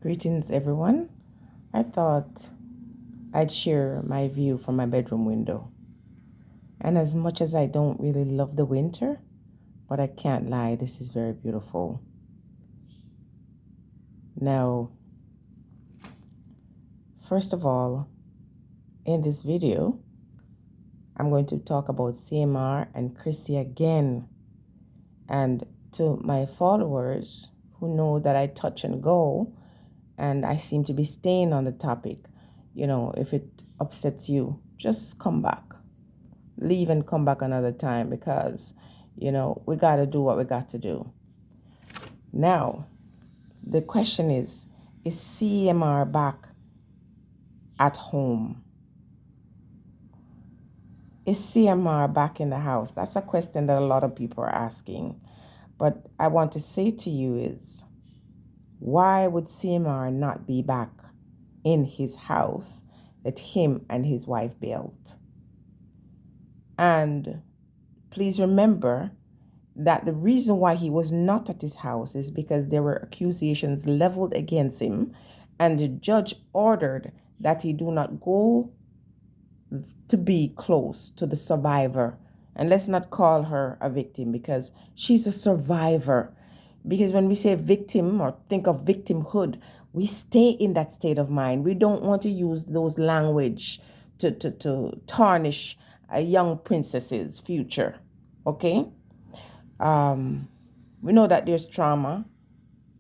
Greetings, everyone. I thought I'd share my view from my bedroom window. And as much as I don't really love the winter, but I can't lie, this is very beautiful. Now, first of all, in this video, I'm going to talk about CMR and Chrissy again. And to my followers who know that I touch and go, and I seem to be staying on the topic, if it upsets you, just come back. Leave and come back another time because, we got to do what we got to do. Now, the question is CMR back at home? Is CMR back in the house? That's a question that a lot of people are asking. But I want to say to you is, why would CMR not be back in his house that him and his wife built? And please remember that the reason why he was not at his house is because there were accusations leveled against him, and the judge ordered that he do not go to be close to the survivor. And let's not call her a victim because she's a survivor. Because when we say victim or think of victimhood, we stay in that state of mind. We don't want to use those language to tarnish a young princess's future. Okay? We know that there's trauma,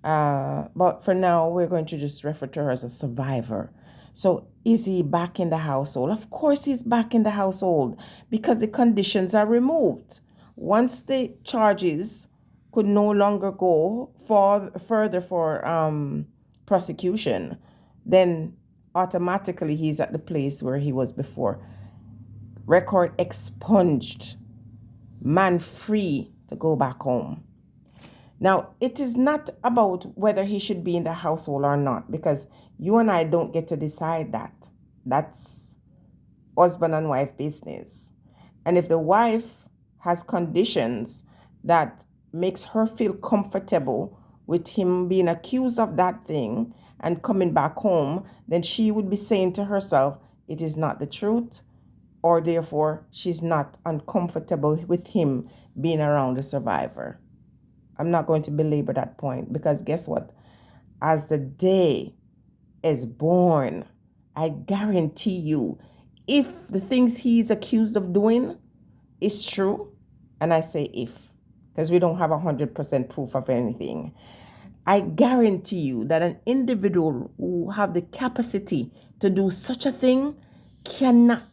but for now, we're going to just refer to her as a survivor. So, is he back in the household? Of course, he's back in the household because the conditions are removed. Once the charges could no longer go further for prosecution, then automatically he's at the place where he was before. Record expunged, man free to go back home. Now, it is not about whether he should be in the household or not, because you and I don't get to decide that. That's husband and wife business. And if the wife has conditions that makes her feel comfortable with him being accused of that thing and coming back home, then she would be saying to herself, it is not the truth, or therefore she's not uncomfortable with him being around the survivor. I'm not going to belabor that point because guess what? As the day is born, I guarantee you, if the things he's accused of doing is true, and I say if, because we don't have 100% proof of anything, I guarantee you that an individual who have the capacity to do such a thing cannot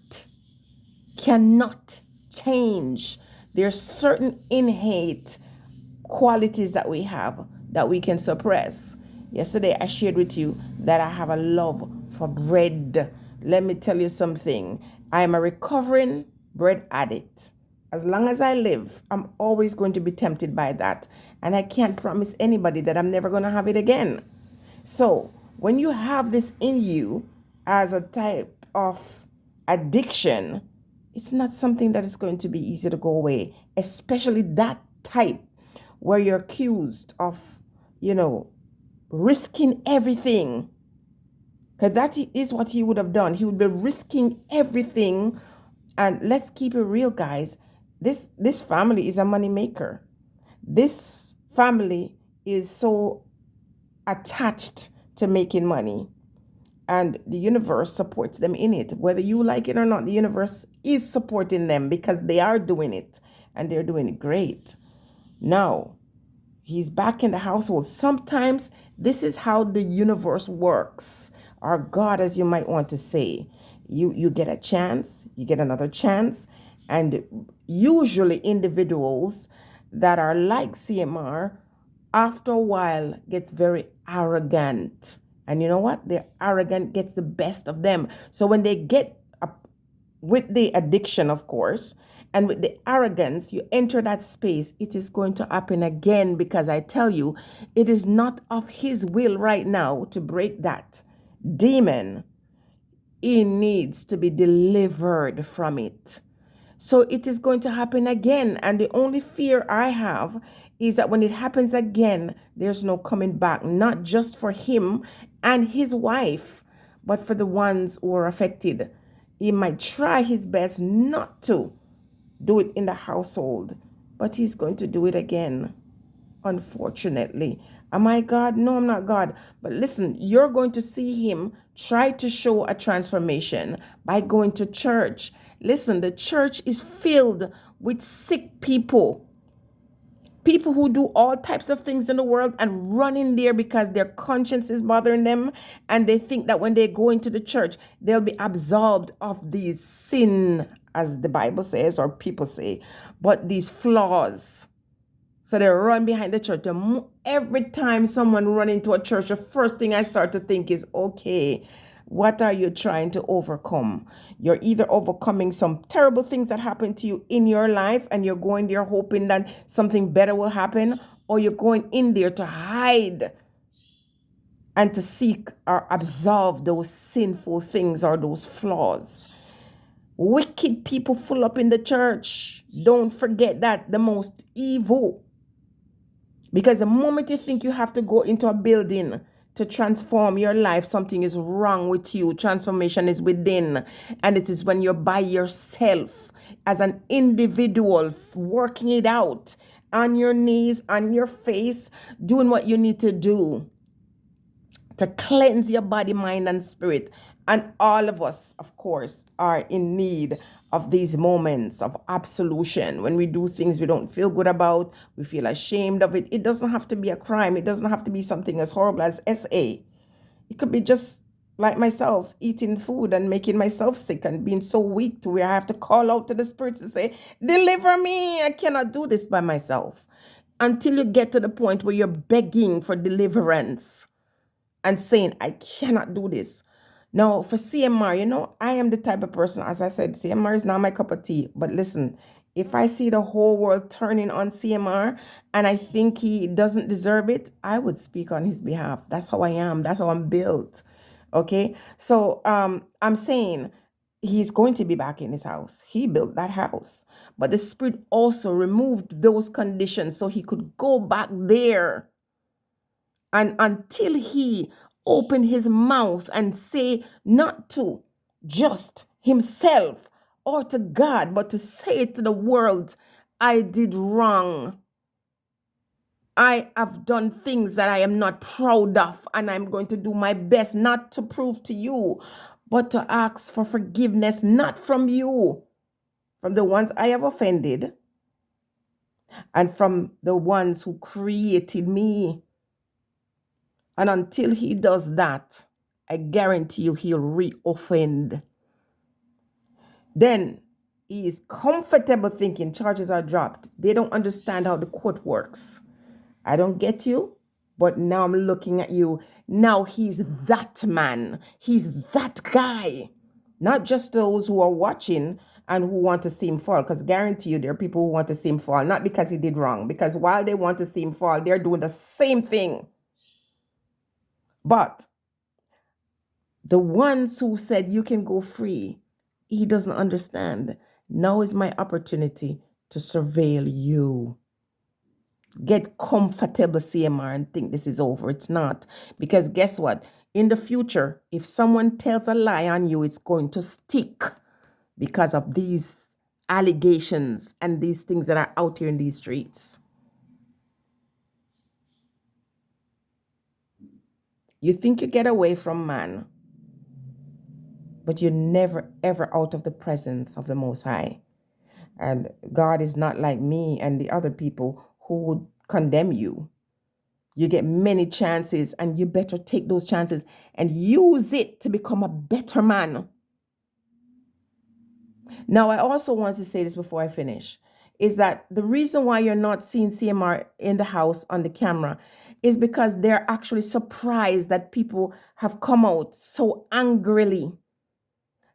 change. There's certain innate qualities that we have that we can suppress. Yesterday, I shared with you that I have a love for bread. Let me tell you something. I am a recovering bread addict. As long as I live, I'm always going to be tempted by that. And I can't promise anybody that I'm never going to have it again. So, when you have this in you as a type of addiction, it's not something that is going to be easy to go away, especially that type where you're accused of, risking everything. Because that is what he would have done. He would be risking everything. And let's keep it real, guys. This family is a money maker. This family is so attached to making money. And the universe supports them in it. Whether you like it or not, the universe is supporting them because they are doing it. And they're doing it great. Now, he's back in the household. Sometimes this is how the universe works, or God, as you might want to say. You get a chance, you get another chance, and usually individuals that are like CMR, after a while, gets very arrogant. And you know what? Their arrogance gets the best of them. So when they get up with the addiction, of course, and with the arrogance, you enter that space, it is going to happen again because I tell you, it is not of his will right now to break that demon. He needs to be delivered from it. So it is going to happen again. And the only fear I have is that when it happens again, there's no coming back, not just for him and his wife, but for the ones who are affected. He might try his best not to do it in the household, but he's going to do it again, unfortunately. Am I God? No, I'm not God. But listen, you're going to see him try to show a transformation by going to church. Listen, the church is filled with sick people. People who do all types of things in the world and run in there because their conscience is bothering them. And they think that when they go into the church, they'll be absolved of these sin, as the Bible says, or people say, but these flaws. So they run behind the church. Every time someone run into a church, the first thing I start to think is, okay, what are you trying to overcome? You're either overcoming some terrible things that happen to you in your life and you're going there hoping that something better will happen, or you're going in there to hide and to seek or absolve those sinful things or those flaws. Wicked people full up in the church. Don't forget that, the most evil. Because the moment you think you have to go into a building to transform your life, something is wrong with you. Transformation is within. And it is when you're by yourself as an individual, working it out on your knees, on your face, doing what you need to do to cleanse your body, mind, and spirit. And all of us, of course, are in need of these moments of absolution. When we do things we don't feel good about, we feel ashamed of it. It doesn't have to be a crime. It doesn't have to be something as horrible as SA. It could be just like myself, eating food and making myself sick and being so weak to where I have to call out to the spirits and say, deliver me. I cannot do this by myself. Until you get to the point where you're begging for deliverance and saying, I cannot do this. Now, for CMR, I am the type of person, as I said, CMR is not my cup of tea. But listen, if I see the whole world turning on CMR and I think he doesn't deserve it, I would speak on his behalf. That's how I am. That's how I'm built. Okay? So I'm saying he's going to be back in his house. He built that house. But the Spirit also removed those conditions so he could go back there. And until he open his mouth and say not to just himself or to God, but to say to the world, I did wrong. I have done things that I am not proud of, and I'm going to do my best not to prove to you, but to ask for forgiveness, not from you, from the ones I have offended, and from the ones who created me. And until he does that, I guarantee you he'll reoffend. Then he is comfortable thinking charges are dropped. They don't understand how the court works. I don't get you, but now I'm looking at you. Now he's that man. He's that guy. Not just those who are watching and who want to see him fall, because guarantee you there are people who want to see him fall, not because he did wrong, because while they want to see him fall, they're doing the same thing. But the ones who said you can go free, he doesn't understand. Now is my opportunity to surveil you. Get comfortable, CMR, and think this is over. It's not. Because guess what? In the future, if someone tells a lie on you, it's going to stick because of these allegations and these things that are out here in these streets. You think you get away from man, but you're never, ever out of the presence of the Most High. And God is not like me and the other people who would condemn you. You get many chances, and you better take those chances and use it to become a better man. Now, I also want to say this before I finish, is that the reason why you're not seeing CMR in the house on the camera is because they're actually surprised that people have come out so angrily.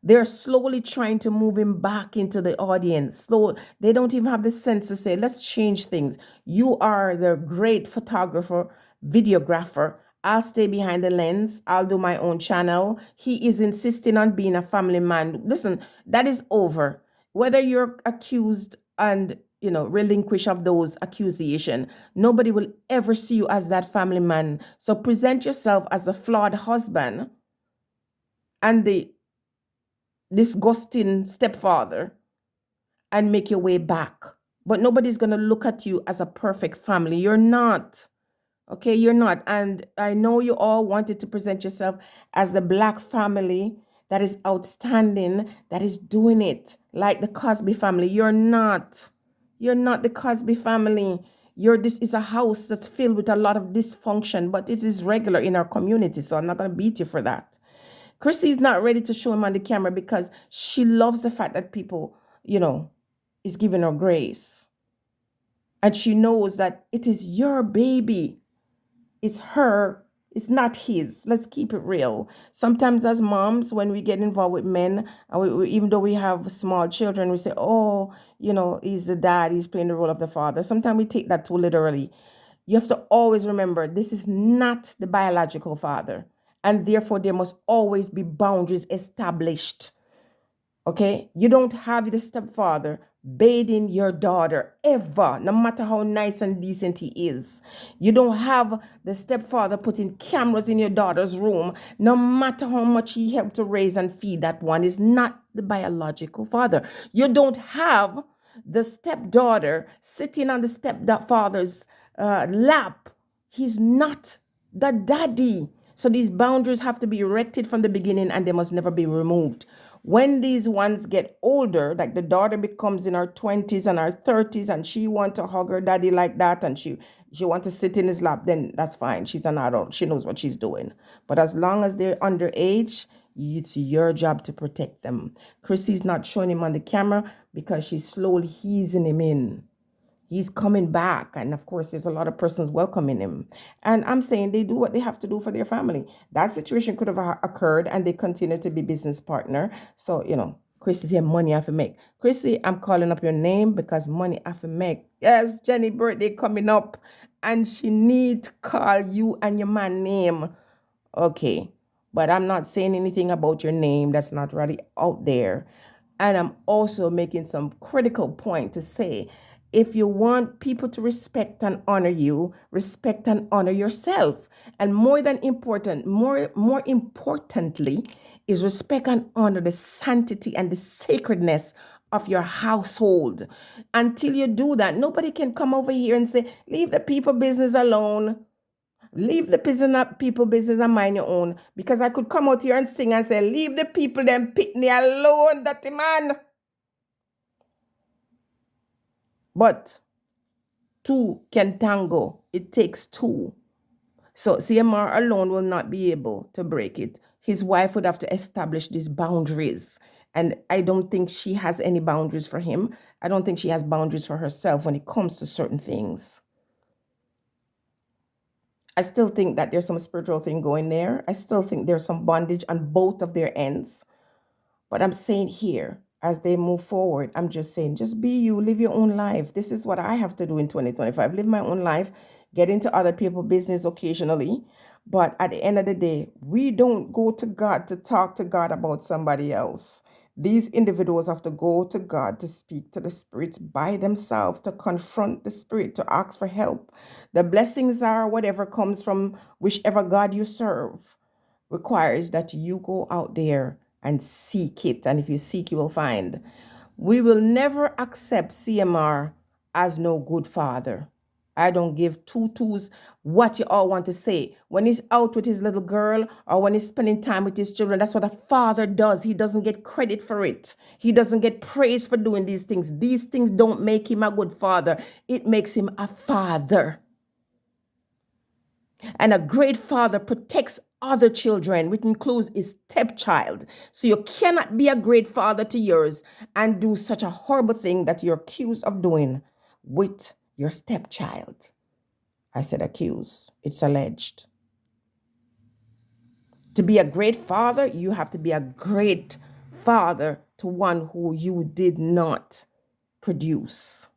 They're slowly trying to move him back into the audience. Slow. They don't even have the sense to say, let's change things. You are the great photographer, videographer. I'll stay behind the lens. I'll do my own channel. He is insisting on being a family man. Listen, that is over. Whether you're accused and relinquish of those accusations. Nobody will ever see you as that family man. So present yourself as a flawed husband and the disgusting stepfather and make your way back. But nobody's going to look at you as a perfect family. You're not. Okay, you're not. And I know you all wanted to present yourself as the black family that is outstanding, that is doing it like the Cosby family. You're not. You're not the Cosby family. This is a house that's filled with a lot of dysfunction, but it is regular in our community. So I'm not going to beat you for that. Chrissy is not ready to show him on the camera because she loves the fact that people, is giving her grace. And she knows that it is your baby. It's her. It's not his. Let's keep it real. Sometimes as moms, when we get involved with men, and even though we have small children, we say, oh, he's the dad. He's playing the role of the father. Sometimes we take that too literally. You have to always remember, this is not the biological father. And therefore, there must always be boundaries established. Okay? You don't have the stepfather bathing your daughter ever, no matter how nice and decent he is. You don't have the stepfather putting cameras in your daughter's room, no matter how much he helped to raise and feed that one. Is not the biological father. You don't have the stepdaughter sitting on the stepfather's lap. He's not the daddy. So these boundaries have to be erected from the beginning and they must never be removed. When these ones get older, like the daughter becomes in her 20s and her 30s and she wants to hug her daddy like that and she wants to sit in his lap, then that's fine. She's an adult. She knows what she's doing. But as long as they're underage, it's your job to protect them. Chrissy's not showing him on the camera because she's slowly easing him in. He's coming back. And of course, there's a lot of persons welcoming him. And I'm saying they do what they have to do for their family. That situation could have occurred and they continue to be business partner. So, Chrissy said money I have to make. Chrissy, I'm calling up your name because money I have to make. Yes, Jenny birthday coming up. And she need to call you and your man name. Okay. But I'm not saying anything about your name that's not really out there. And I'm also making some critical point to say, if you want people to respect and honor you, respect and honor yourself. And more importantly, is respect and honor the sanctity and the sacredness of your household. Until you do that, nobody can come over here and say, leave the people business alone. Leave the people business and mind your own. Because I could come out here and sing and say, leave the people them pitney alone, dirty man. But two can tango. It takes two. So CMR alone will not be able to break it. His wife would have to establish these boundaries. And I don't think she has any boundaries for him. I don't think she has boundaries for herself when it comes to certain things. I still think that there's some spiritual thing going there. I still think there's some bondage on both of their ends. But I'm saying here, as they move forward, I'm just saying, just be you, live your own life. This is what I have to do in 2025. Live my own life, get into other people's business occasionally. But at the end of the day, we don't go to God to talk to God about somebody else. These individuals have to go to God to speak to the spirits by themselves, to confront the spirit, to ask for help. The blessings are whatever comes from whichever God you serve requires that you go out there and seek it. And if you seek, you will find. We will never accept CMR as no good father. I don't give twos what you all want to say. When he's out with his little girl or when he's spending time with his children, that's what a father does. He doesn't get credit for it. He doesn't get praise for doing these things. These things don't make him a good father. It makes him a father. And a great father protects other children, which includes his stepchild. So you cannot be a great father to yours and do such a horrible thing that you're accused of doing with your stepchild. I said accused. It's alleged. To be a great father, you have to be a great father to one who you did not produce.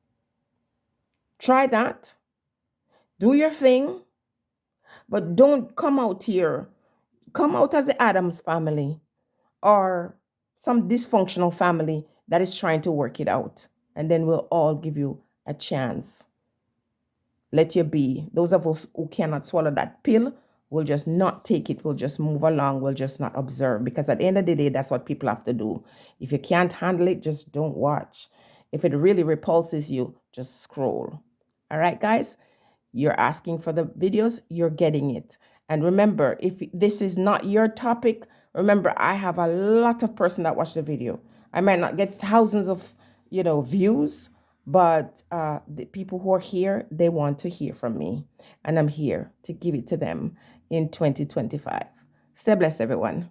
Try that. Do your thing. But don't come out here. Come out as the Adams family or some dysfunctional family that is trying to work it out. And then we'll all give you a chance. Let you be. Those of us who cannot swallow that pill will just not take it. We'll just move along. We'll just not observe. Because at the end of the day, that's what people have to do. If you can't handle it, just don't watch. If it really repulses you, just scroll. All right, guys? You're asking for the videos, you're getting it. And remember, if this is not your topic, remember, I have a lot of person that watch the video. I might not get thousands of, views, but the people who are here, they want to hear from me. And I'm here to give it to them in 2025. Stay blessed, everyone.